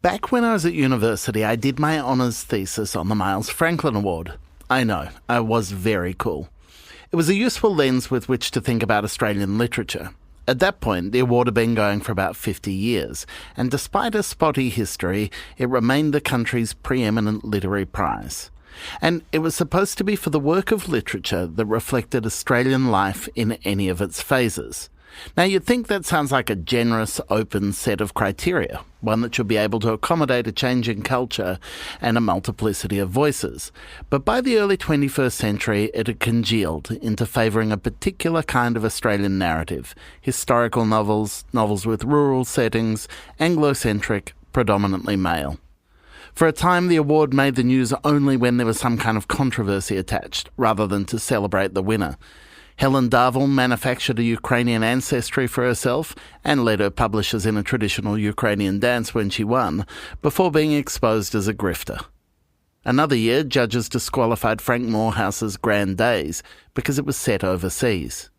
Back when I was at university, I did my honours thesis on the Miles Franklin Award. I know, I was very cool. It was a useful lens with which to think about Australian literature. At that point, the award had been going for about 50 years, and despite a spotty history, it remained the country's preeminent literary prize. And it was supposed to be for the work of literature that reflected Australian life in any of its phases. Now, you'd think that sounds like a generous, open set of criteria, one that should be able to accommodate a changing culture and a multiplicity of voices. But by the early 21st century, it had congealed into favouring a particular kind of Australian narrative: historical novels, novels with rural settings, Anglo-centric, predominantly male. For a time, the award made the news only when there was some kind of controversy attached, rather than to celebrate the winner. Helen Darville manufactured a Ukrainian ancestry for herself and led her publishers in a traditional Ukrainian dance when she won, before being exposed as a grifter. Another year, judges disqualified Frank Morehouse's Grand Days because it was set overseas.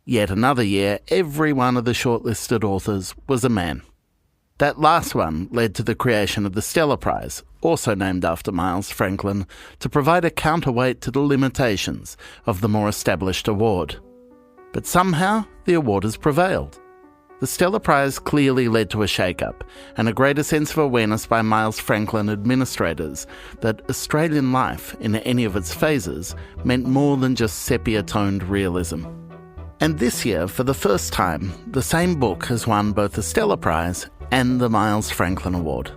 Yet another year, every one of the shortlisted authors was a man. That last one led to the creation of the Stella Prize, also named after Miles Franklin, to provide a counterweight to the limitations of the more established award. But somehow, the award has prevailed. The Stella Prize clearly led to a shake-up and a greater sense of awareness by Miles Franklin administrators that Australian life, in any of its phases, meant more than just sepia-toned realism. And this year, for the first time, the same book has won both the Stella Prize and the Miles Franklin Award.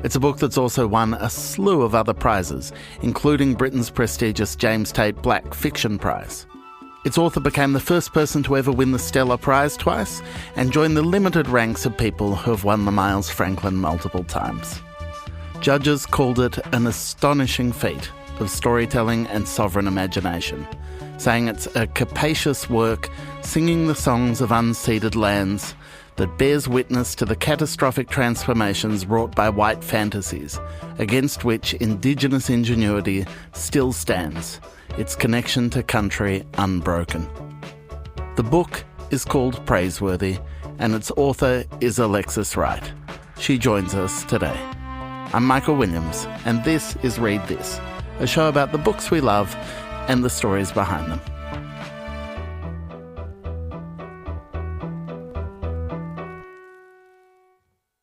It's a book that's also won a slew of other prizes, including Britain's prestigious James Tate Black Fiction Prize. Its author became the first person to ever win the Stella Prize twice and joined the limited ranks of people who have won the Miles Franklin multiple times. Judges called it an astonishing feat of storytelling and sovereign imagination, saying it's a capacious work singing the songs of unceded lands that bears witness to the catastrophic transformations wrought by white fantasies, against which Indigenous ingenuity still stands, its connection to country unbroken. The book is called Praiseworthy, and its author is Alexis Wright. She joins us today. I'm Michael Williams, and this is Read This, a show about the books we love and the stories behind them.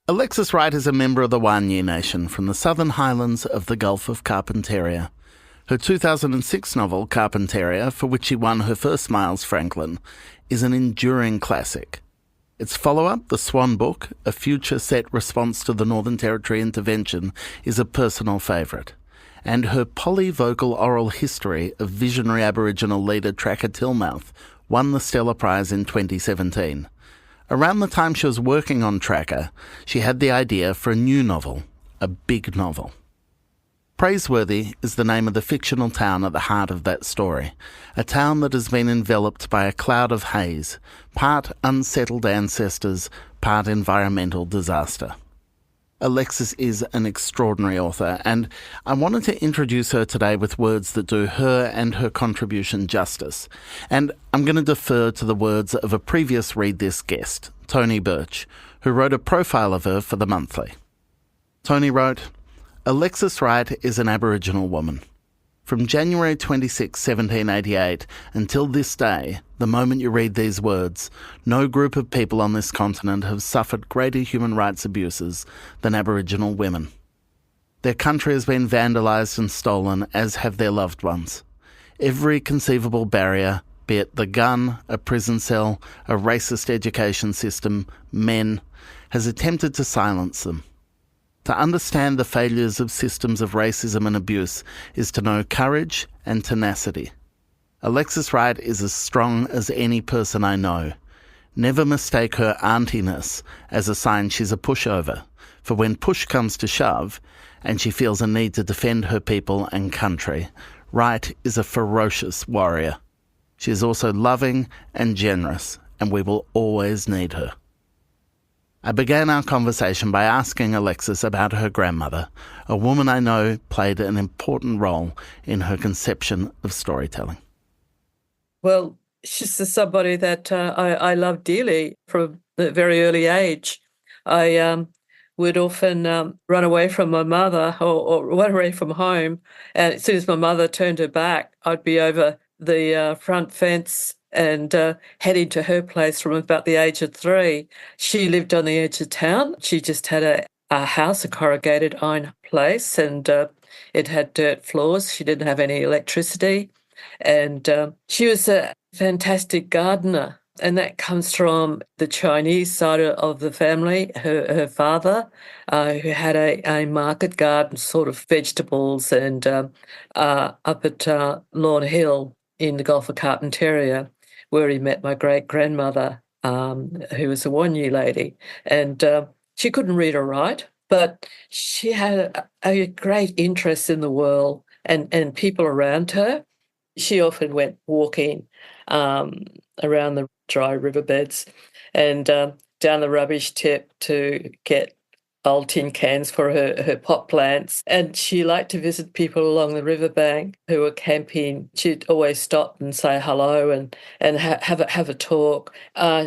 Alexis Wright is a member of the Wanyee Nation from the southern highlands of the Gulf of Carpentaria. Her 2006 novel, Carpentaria, for which she won her first Miles Franklin, is an enduring classic. Its follow-up, the Swan book, a future-set response to the Northern Territory intervention, is a personal favourite. And her polyvocal oral history of visionary Aboriginal leader Tracker Tillmouth won the Stella Prize in 2017. Around the time she was working on Tracker, she had the idea for a new novel, a big novel. Praiseworthy is the name of the fictional town at the heart of that story, a town that has been enveloped by a cloud of haze, part unsettled ancestors, part environmental disaster. Alexis is an extraordinary author, and I wanted to introduce her today with words that do her and her contribution justice. And I'm going to defer to the words of a previous Read This guest, Tony Birch, who wrote a profile of her for The Monthly. Tony wrote, "Alexis Wright is an Aboriginal woman. From January 26, 1788 until this day, the moment you read these words, no group of people on this continent have suffered greater human rights abuses than Aboriginal women. Their country has been vandalised and stolen, as have their loved ones. Every conceivable barrier, be it the gun, a prison cell, a racist education system, men, has attempted to silence them. To understand the failures of systems of racism and abuse is to know courage and tenacity. Alexis Wright is as strong as any person I know. Never mistake her auntiness as a sign she's a pushover, for when push comes to shove, and she feels a need to defend her people and country, Wright is a ferocious warrior. She is also loving and generous, and we will always need her." I began our conversation by asking Alexis about her grandmother, a woman I know played an important role in her conception of storytelling. Well, she's somebody that I love dearly from a very early age. I would often run away from my mother or run away from home. And as soon as my mother turned her back, I'd be over the front fence and heading to her place from about the age of 3. She lived on the edge of town. She just had a house, a corrugated iron place, and it had dirt floors. She didn't have any electricity. And she was a fantastic gardener. And that comes from the Chinese side of the family. Her father, who had a market garden, sort of vegetables, and up at Lawn Hill in the Gulf of Carpentaria, where he met my great-grandmother, who was a Wanyi lady. And she couldn't read or write, but she had a great interest in the world and people around her. She often went walking around the dry riverbeds and down the rubbish tip to get old tin cans for her pot plants. And she liked to visit people along the riverbank who were camping. She'd always stop and say hello and have a talk.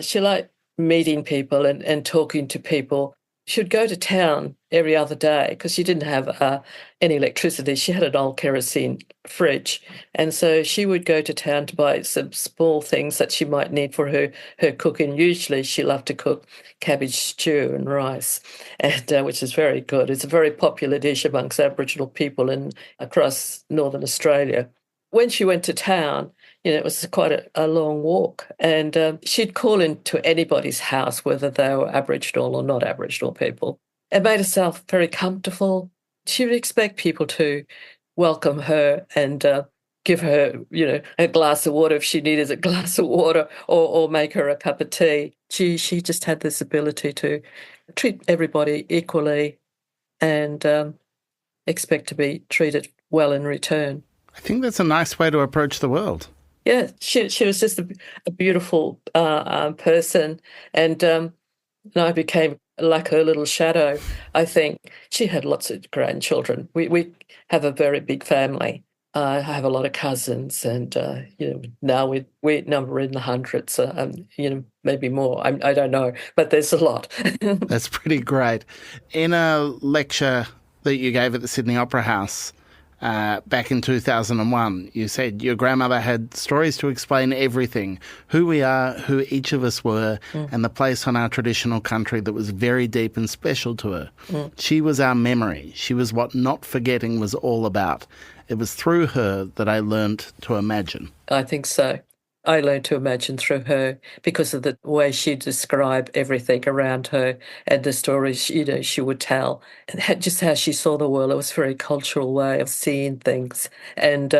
She liked meeting people and talking to people. She'd go to town every other day because she didn't have any electricity. She had an old kerosene fridge. And so she would go to town to buy some small things that she might need for her cooking. Usually she loved to cook cabbage stew and rice, and which is very good. It's a very popular dish amongst Aboriginal people across Northern Australia. When she went to town, it was quite a long walk, and she'd call into anybody's house, whether they were Aboriginal or not Aboriginal people, and made herself very comfortable. She would expect people to welcome her and give her, a glass of water if she needed a glass of water, or make her a cup of tea. She just had this ability to treat everybody equally and expect to be treated well in return. I think that's a nice way to approach the world. Yeah, she was just a beautiful person, and I became like her little shadow. I think she had lots of grandchildren. We have a very big family. I have a lot of cousins, and now we number in the hundreds. Maybe more. I don't know, but there's a lot. That's pretty great. In a lecture that you gave at the Sydney Opera House back in 2001, you said your grandmother had stories to explain everything, who we are, who each of us were, and the place on our traditional country that was very deep and special to her. She was our memory. She was what not forgetting was all about. It was through her that I learned to imagine. I think so. I learned to imagine through her because of the way she described everything around her and the stories she would tell, and just how she saw the world. It was a very cultural way of seeing things, and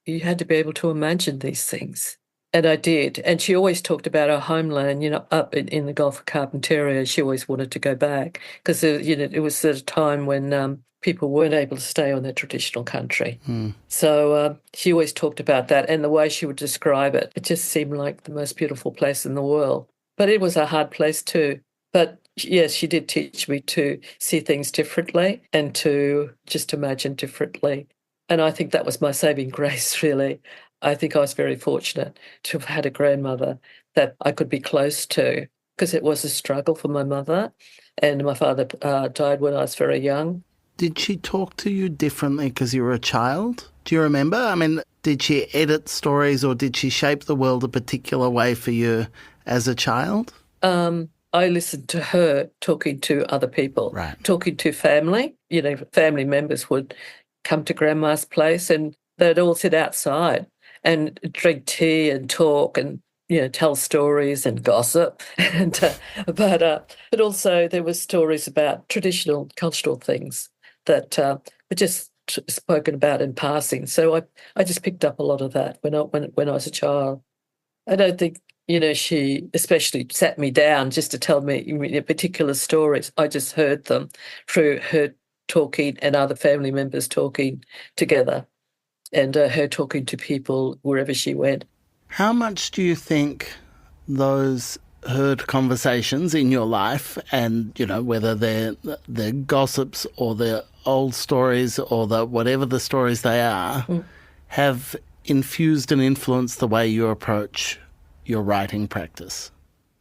you had to be able to imagine these things. And I did. And she always talked about her homeland, up in the Gulf of Carpentaria. She always wanted to go back because, it was at a time when people weren't able to stay on their traditional country. So she always talked about that, and the way she would describe it, it just seemed like the most beautiful place in the world. But it was a hard place too. But yes, she did teach me to see things differently and to just imagine differently. And I think that was my saving grace, really. I think I was very fortunate to have had a grandmother that I could be close to, because it was a struggle for my mother, and my father died when I was very young. Did she talk to you differently because you were a child? Do you remember? I mean, did she edit stories, or did she shape the world a particular way for you as a child? I listened to her talking to other people, right. Talking to family. Family members would come to Grandma's place and they'd all sit outside and drink tea and talk and tell stories and gossip, but also there were stories about traditional cultural things that were just spoken about in passing. So I just picked up a lot of that when I was a child. I don't think she especially sat me down just to tell me particular stories. I just heard them through her talking and other family members talking together, and her talking to people wherever she went. How much do you think those heard conversations in your life, and whether they're gossips or they're old stories or whatever the stories they are, have infused and influenced the way you approach your writing practice?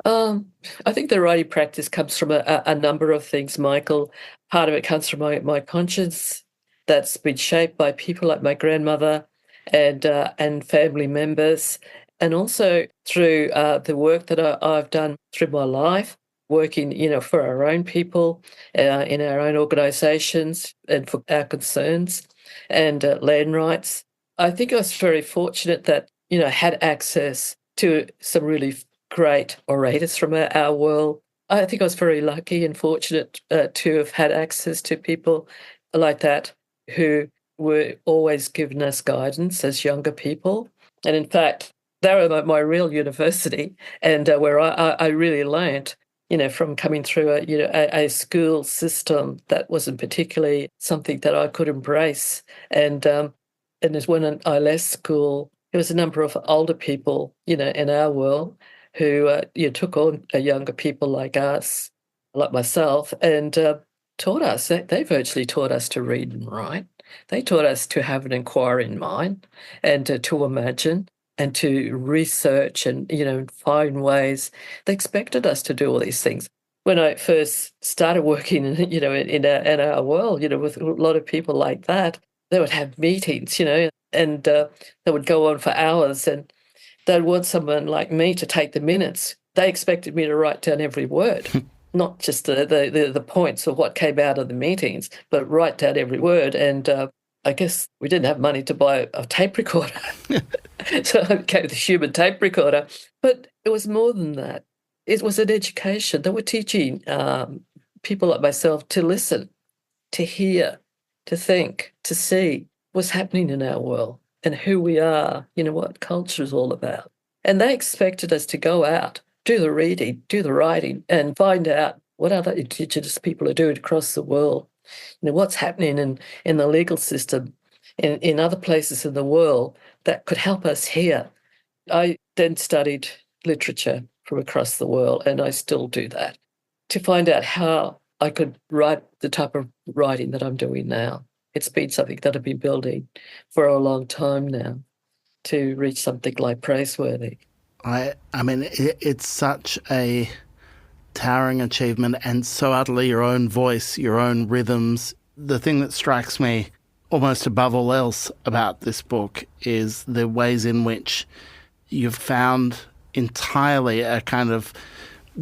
Um, I think the writing practice comes from a number of things, Michael. Part of it comes from my conscience that's been shaped by people like my grandmother and family members, and also through the work that I've done through my life, working, for our own people, in our own organisations, and for our concerns and land rights. I think I was very fortunate that had access to some really great orators from our world. I think I was very lucky and fortunate to have had access to people like that who were always giving us guidance as younger people. And in fact, they were my real university, and where I really learnt, from coming through a school system that wasn't particularly something that I could embrace. And as when I left school, there was a number of older people, in our world who took on younger people like us, like myself, and taught us. They virtually taught us to read and write. They taught us to have an inquiring mind and to imagine and to research and find ways. They expected us to do all these things. When I first started working, in our world, with a lot of people like that, they would have meetings, and they would go on for hours, and they'd want someone like me to take the minutes. They expected me to write down every word, not just the points of what came out of the meetings, but write down every word. And I guess we didn't have money to buy a tape recorder. So I became the human tape recorder. But it was more than that. It was an education. They were teaching people like myself to listen, to hear, to think, to see what's happening in our world and who we are, what culture is all about. And they expected us to go out, do the reading, do the writing, and find out what other Indigenous people are doing across the world, what's happening in the legal system, in other places in the world that could help us here. I then studied literature from across the world, and I still do that, to find out how I could write the type of writing that I'm doing now. It's been something that I've been building for a long time now to reach something like Praiseworthy. I mean, it's such a towering achievement and so utterly your own voice, your own rhythms. The thing that strikes me almost above all else about this book is the ways in which you've found entirely a kind of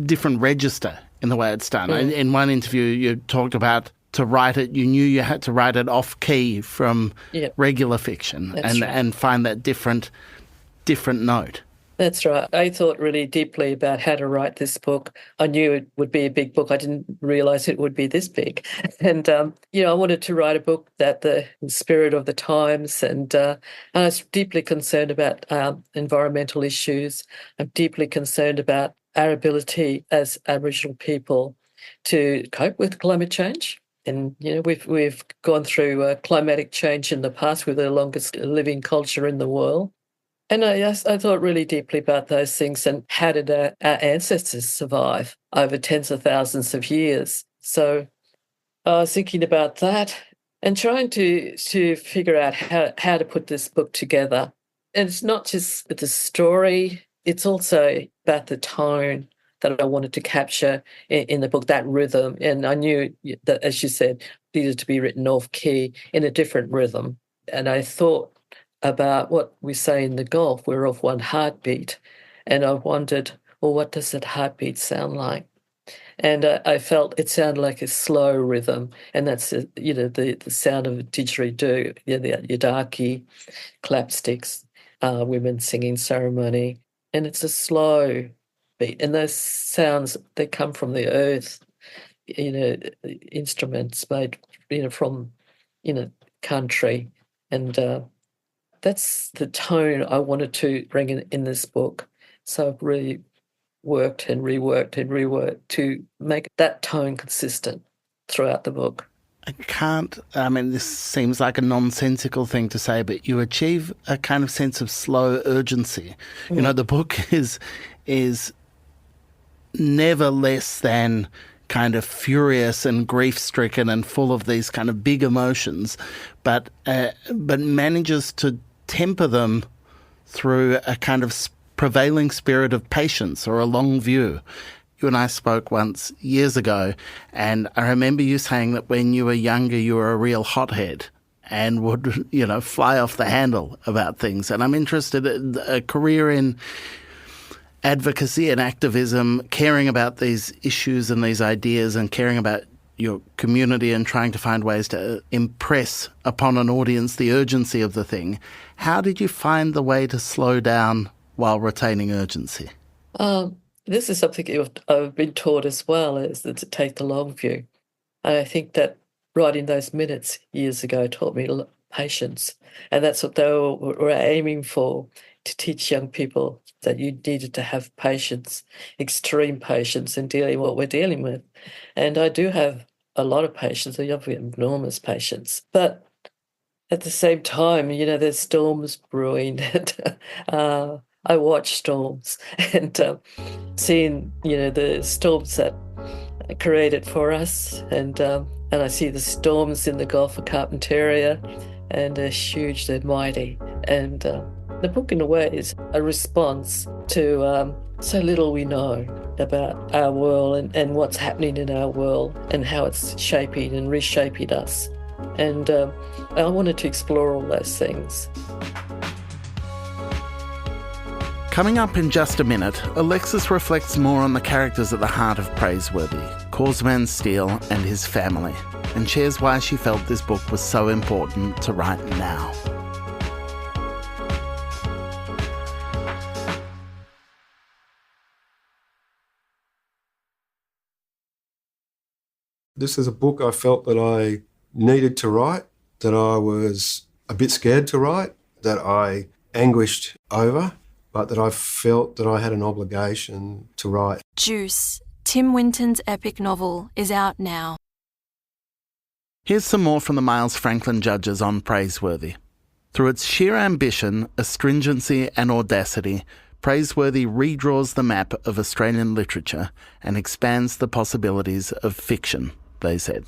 different register in the way it's done. In one interview, you talked about to write it, you knew you had to write it off key from regular fiction and find that different note. That's right. I thought really deeply about how to write this book. I knew it would be a big book. I didn't realise it would be this big. And, I wanted to write a book that the spirit of the times, and I was deeply concerned about environmental issues. I'm deeply concerned about our ability as Aboriginal people to cope with climate change. And, we've gone through climatic change in the past. We're the longest living culture in the world. And I thought really deeply about those things and how did our ancestors survive over tens of thousands of years. So I was thinking about that and trying to figure out how to put this book together. And it's not just the story, it's also about the tone that I wanted to capture in the book, that rhythm. And I knew that, as you said, it needed to be written off key in a different rhythm. And I thought about what we say in the Gulf, we're of one heartbeat. And I wondered, well, what does that heartbeat sound like? And I felt it sounded like a slow rhythm. And that's, the sound of a didgeridoo, the yidaki, clapsticks, women singing ceremony. And it's a slow beat. And those sounds, they come from the earth, instruments made, from, country. And that's the tone I wanted to bring in this book. So I've really worked and reworked to make that tone consistent throughout the book. This seems like a nonsensical thing to say, but you achieve a kind of sense of slow urgency. The book is never less than kind of furious and grief-stricken and full of these kind of big emotions, but manages to temper them through a kind of prevailing spirit of patience or a long view. You and I spoke once years ago, and I remember you saying that when you were younger, you were a real hothead and would, fly off the handle about things. And I'm interested in a career in advocacy and activism, caring about these issues and these ideas and caring about your community and trying to find ways to impress upon an audience the urgency of the thing. How did you find the way to slow down while retaining urgency? This is something I've been taught as well, is that to take the long view. And I think that writing those minutes years ago taught me patience. And that's what they were aiming for, to teach young people that you needed to have patience, extreme patience in dealing with what we're dealing with. And I do have a lot of patience. I have enormous patience. But at the same time, there's storms brewing. I watch storms and seeing, the storms that are created for us. And I see the storms in the Gulf of Carpentaria, and they're huge, they're mighty. And the book, in a way, is a response to so little we know about our world and what's happening in our world and how it's shaping and reshaping us. And I wanted to explore all those things. Coming up in just a minute, Alexis reflects more on the characters at the heart of Praiseworthy, Causeman Steele and his family, and shares why she felt this book was so important to write now. This is a book I felt that I needed to write, that I was a bit scared to write, that I anguished over, but that I felt that I had an obligation to write. Juice, Tim Winton's epic novel, is out now. Here's some more from the Miles Franklin judges on Praiseworthy. Through its sheer ambition, astringency and audacity, Praiseworthy redraws the map of Australian literature and expands the possibilities of fiction, they said.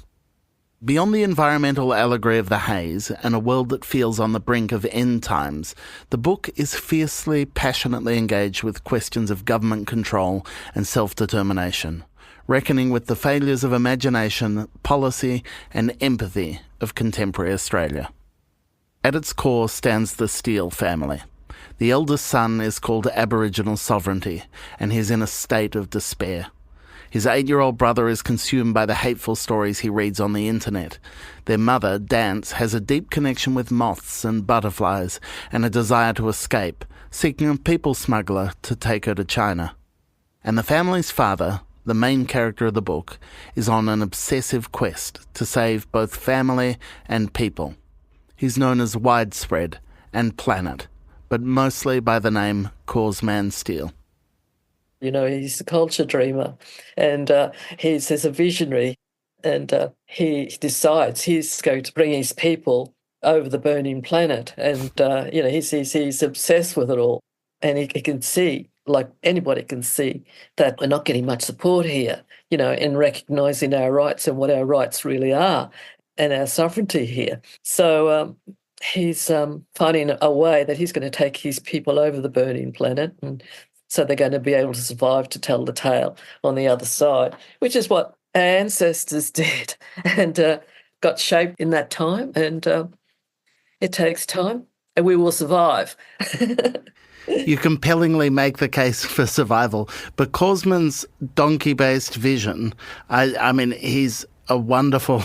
Beyond the environmental allegory of the haze and a world that feels on the brink of end times, the book is fiercely, passionately engaged with questions of government control and self-determination, reckoning with the failures of imagination, policy and empathy of contemporary Australia. At its core stands the Steele family. The eldest son is called Aboriginal Sovereignty, and he's in a state of despair. His 8-year-old brother is consumed by the hateful stories he reads on the internet. Their mother, Dance, has a deep connection with moths and butterflies and a desire to escape, seeking a people smuggler to take her to China. And the family's father, the main character of the book, is on an obsessive quest to save both family and people. He's known as Widespread and Planet, but mostly by the name Causeman Steele. He's a culture dreamer, and he's a visionary, and he decides he's going to bring his people over the burning planet, and he's obsessed with it all, and he can see, like anybody can see, that we're not getting much support here, in recognising our rights and what our rights really are, and our sovereignty here. So he's finding a way that he's going to take his people over the burning planet, and so they're going to be able to survive to tell the tale on the other side, which is what our ancestors did and got shaped in that time. And it takes time, and we will survive. You compellingly make the case for survival. But Causeman's donkey-based vision, I mean, he's a wonderful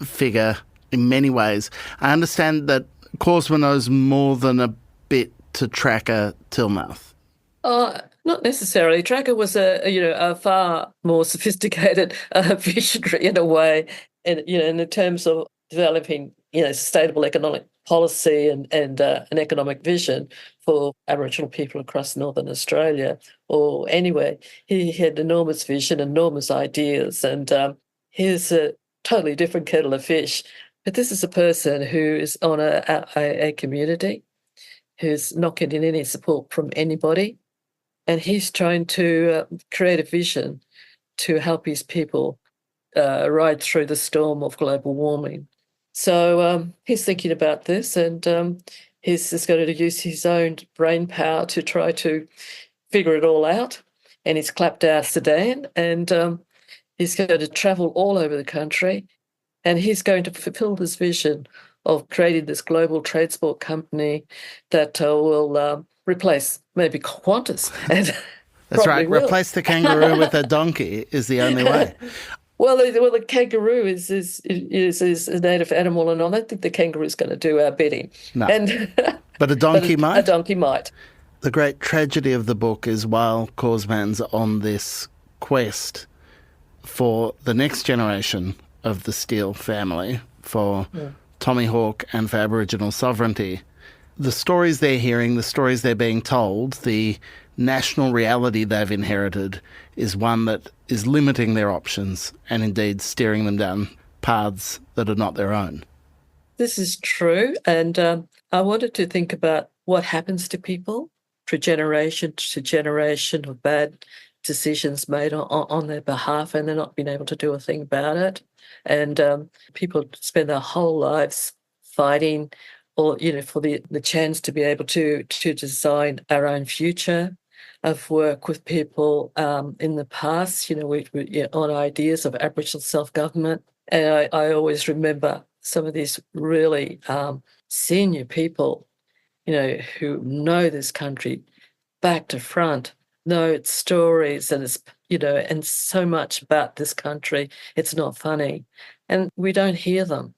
figure in many ways. I understand that Causeman owes more than a bit to Tracker Tilmouth. Not necessarily. Tracker was a far more sophisticated visionary in a way, and in terms of developing sustainable economic policy and an economic vision for Aboriginal people across Northern Australia or anywhere. He had enormous vision, enormous ideas, and he's a totally different kettle of fish. But this is a person who is on a community, who's not getting any support from anybody. And he's trying to create a vision to help his people ride through the storm of global warming. So he's thinking about this, and He's just going to use his own brain power to try to figure it all out. And he's clapped our sedan, and he's going to travel all over the country, and he's going to fulfill this vision of creating this global transport company that will replace maybe Qantas. And That's right. will. Replace the kangaroo with a donkey is the only way. Well, the kangaroo is a native animal, and I don't think the kangaroo is going to do our bidding. No. And But a donkey might? A donkey might. The great tragedy of the book is while Korsman's on this quest for the next generation of the Steele family, for Tommy Hawk and for Aboriginal sovereignty, the stories they're hearing, the stories they're being told, the national reality they've inherited is one that is limiting their options and indeed steering them down paths that are not their own. This is true, and I wanted to think about what happens to people through generation to generation of bad decisions made on their behalf, and they're not being able to do a thing about it. And people spend their whole lives fighting, or for the chance to be able to design our own future. I've worked with people in the past, on ideas of Aboriginal self-government, and I always remember some of these really senior people, who know this country back to front, know its stories, and it's, and so much about this country. It's not funny, and we don't hear them,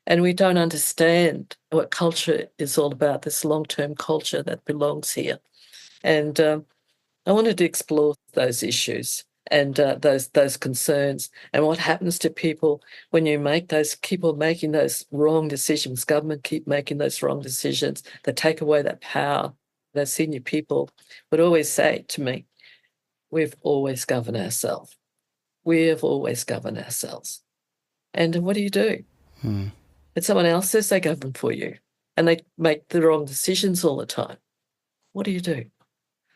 and we don't understand what culture is all about. This long-term culture that belongs here, and I wanted to explore those issues and those concerns, and what happens to people when you keep on making those wrong decisions. Government keep making those wrong decisions that take away that power. Those senior people would always say to me, "We've always governed ourselves. We have always governed ourselves." And what do you do? And someone else says they govern for you, and they make the wrong decisions all the time. What do you do?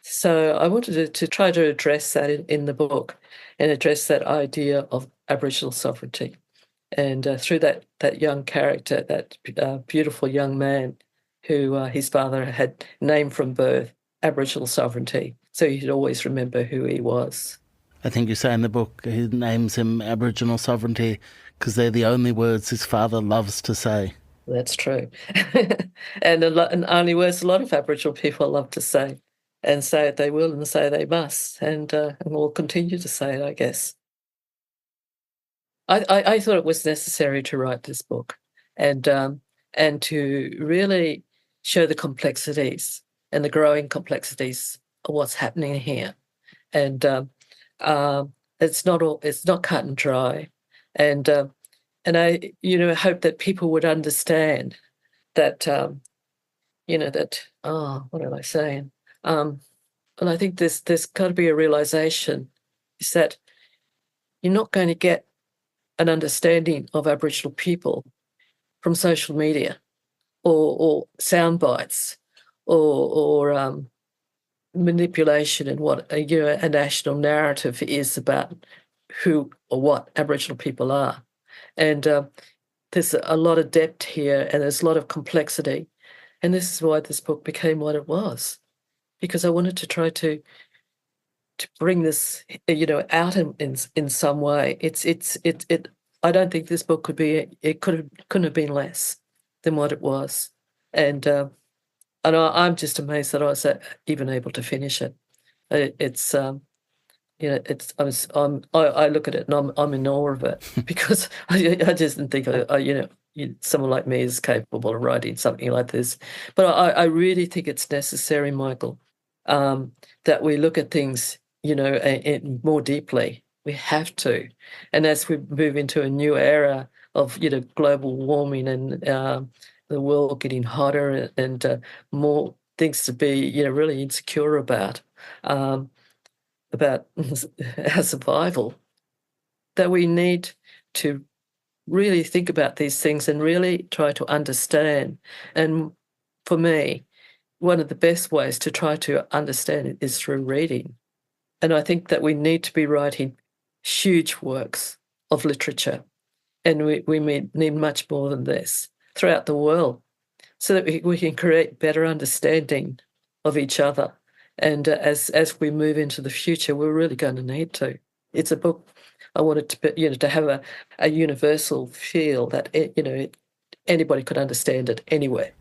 So I wanted to try to address that in the book, and address that idea of Aboriginal sovereignty. And through that young character, that beautiful young man who his father had named from birth Aboriginal sovereignty, so he'd always remember who he was. I think you say in the book he names him Aboriginal sovereignty because they're the only words his father loves to say. That's true. and only words a lot of Aboriginal people love to say, and say it they will and say they must, and will continue to say it, I guess. I thought it was necessary to write this book, and to really show the complexities and the growing complexities of what's happening here. And it's not cut and dry. And I hope that people would understand that what am I saying? And I think there's got to be a realization is that you're not going to get an understanding of Aboriginal people from social media or sound bites or manipulation in what a national narrative is about who or what Aboriginal people are. And there's a lot of depth here, and there's a lot of complexity. And this is why this book became what it was, because I wanted to try to bring this, out in some way. It. I don't think this book couldn't have been less than what it was, and I'm just amazed that I was even able to finish it. I look at it and I'm in awe of it because I just didn't think someone like me is capable of writing something like this. But I really think it's necessary, Michael, that we look at things, more deeply. We have to. And as we move into a new era of, global warming and the world getting hotter and more things to be, really insecure about our survival, that we need to really think about these things and really try to understand. And for me, one of the best ways to try to understand it is through reading. And I think that we need to be writing huge works of literature, and we need much more than this throughout the world. so that we can create better understanding of each other. And as we move into the future, we're really going to need to. It's a book I wanted to be, to have a universal feel that anybody could understand it anywhere.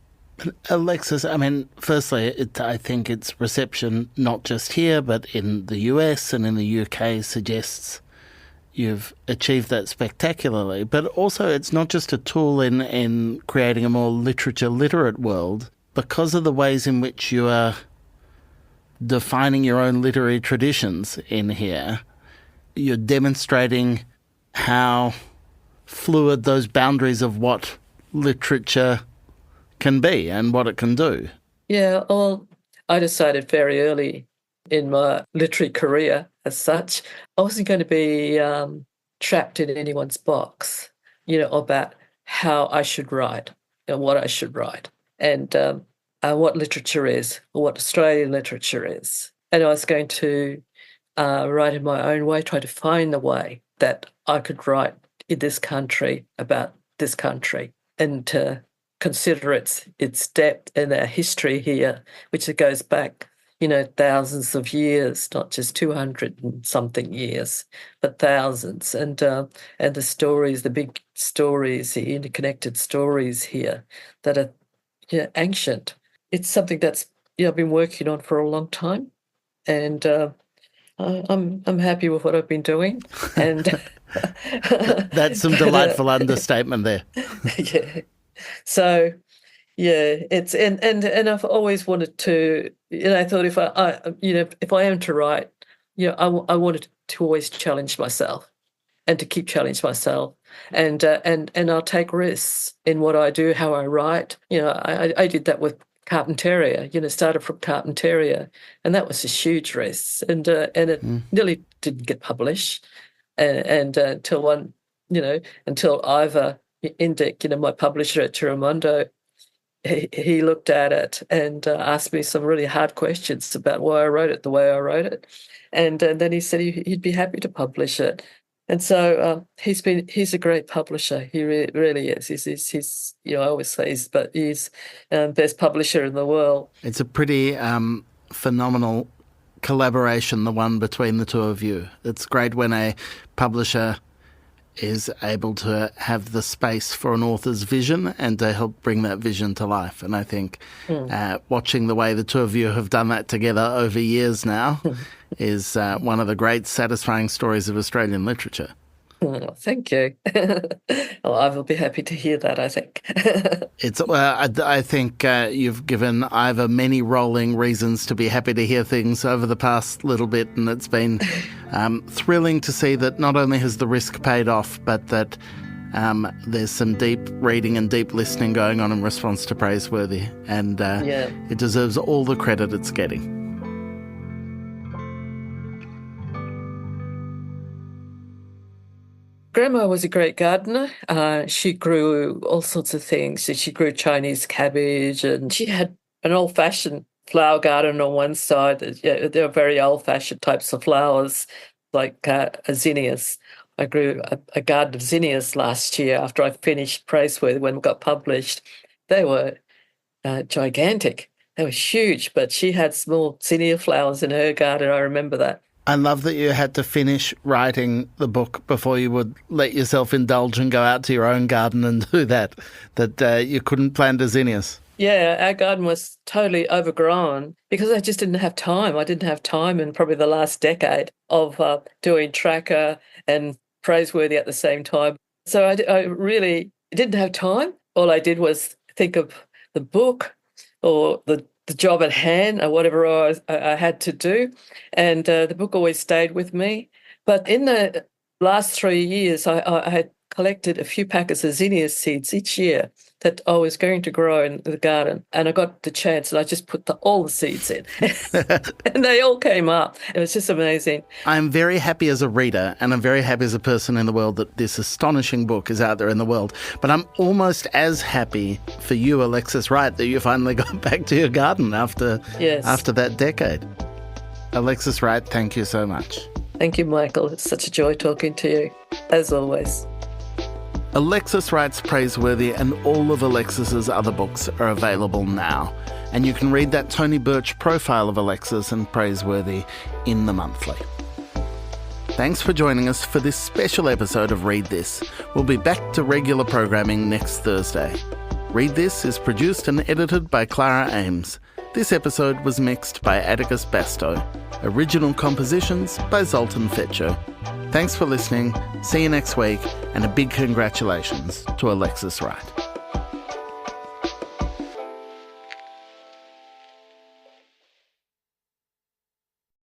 Alexis, I mean, firstly, I think its reception, not just here, but in the US and in the UK, suggests you've achieved that spectacularly. But also, it's not just a tool in creating a more literature-literate world. Because of the ways in which you are defining your own literary traditions in here, you're demonstrating how fluid those boundaries of what literature can be and what it can do. Yeah, well, I decided very early in my literary career as such, I wasn't going to be trapped in anyone's box, about how I should write and what I should write and what literature is or what Australian literature is. And I was going to write in my own way, try to find the way that I could write in this country about this country and to consider its depth and our history here, which it goes back, thousands of years, not just 200 and something years, but thousands. And the stories, the big stories, the interconnected stories here that are ancient. It's something that's I've been working on for a long time, and I'm happy with what I've been doing. And that's some delightful understatement there. Yeah. So, it's and I've always wanted to. I thought if I am to write, I wanted to always challenge myself, and to keep challenging myself, and I'll take risks in what I do, how I write. I did that with Carpentaria. Started from Carpentaria, and that was a huge risk, and it nearly didn't get published, and until until Ivor Indic, my publisher at Chiramondo, he looked at it and asked me some really hard questions about why I wrote it the way I wrote it, and then he said he'd be happy to publish it. And so he's a great publisher. He really is. He's I always say he's best publisher in the world. It's a pretty phenomenal collaboration, the one between the two of you. It's great when a publisher is able to have the space for an author's vision and to help bring that vision to life. And I think watching the way the two of you have done that together over years now is one of the great satisfying stories of Australian literature. Oh, thank you. Well, I will be happy to hear that, I think. I think you've given Ivor many rolling reasons to be happy to hear things over the past little bit, and it's been thrilling to see that not only has the risk paid off, but that there's some deep reading and deep listening going on in response to Praiseworthy, and it deserves all the credit it's getting. Grandma was a great gardener. She grew all sorts of things. She grew Chinese cabbage, and she had an old-fashioned flower garden on one side. They were very old-fashioned types of flowers, like zinnias. I grew a garden of zinnias last year after I finished Praiseworthy when it got published. They were gigantic. They were huge, but she had small zinnia flowers in her garden. I remember that. I love that you had to finish writing the book before you would let yourself indulge and go out to your own garden and do that you couldn't plant zinnias. Yeah, our garden was totally overgrown because I just didn't have time. I didn't have time in probably the last decade of doing Tracker and Praiseworthy at the same time. So I really didn't have time. All I did was think of the book or the job at hand or whatever I had to do. And the book always stayed with me. But in the last 3 years, I had collected a few packets of zinnia seeds each year that I was going to grow in the garden. And I got the chance and I just put all the seeds in. And they all came up. It was just amazing. I'm very happy as a reader and I'm very happy as a person in the world that this astonishing book is out there in the world. But I'm almost as happy for you, Alexis Wright, that you finally got back to your garden after that decade. Alexis Wright, thank you so much. Thank you, Michael. It's such a joy talking to you, as always. Alexis Wright's Praiseworthy and all of Alexis's other books are available now, and you can read that Tony Birch profile of Alexis and Praiseworthy in the monthly. Thanks for joining us for this special episode of Read This. We'll be back to regular programming next Thursday. Read This is produced and edited by Clara Ames. This episode was mixed by Atticus Bastow. Original compositions by Zoltan Fetcher. Thanks for listening, see you next week, and a big congratulations to Alexis Wright.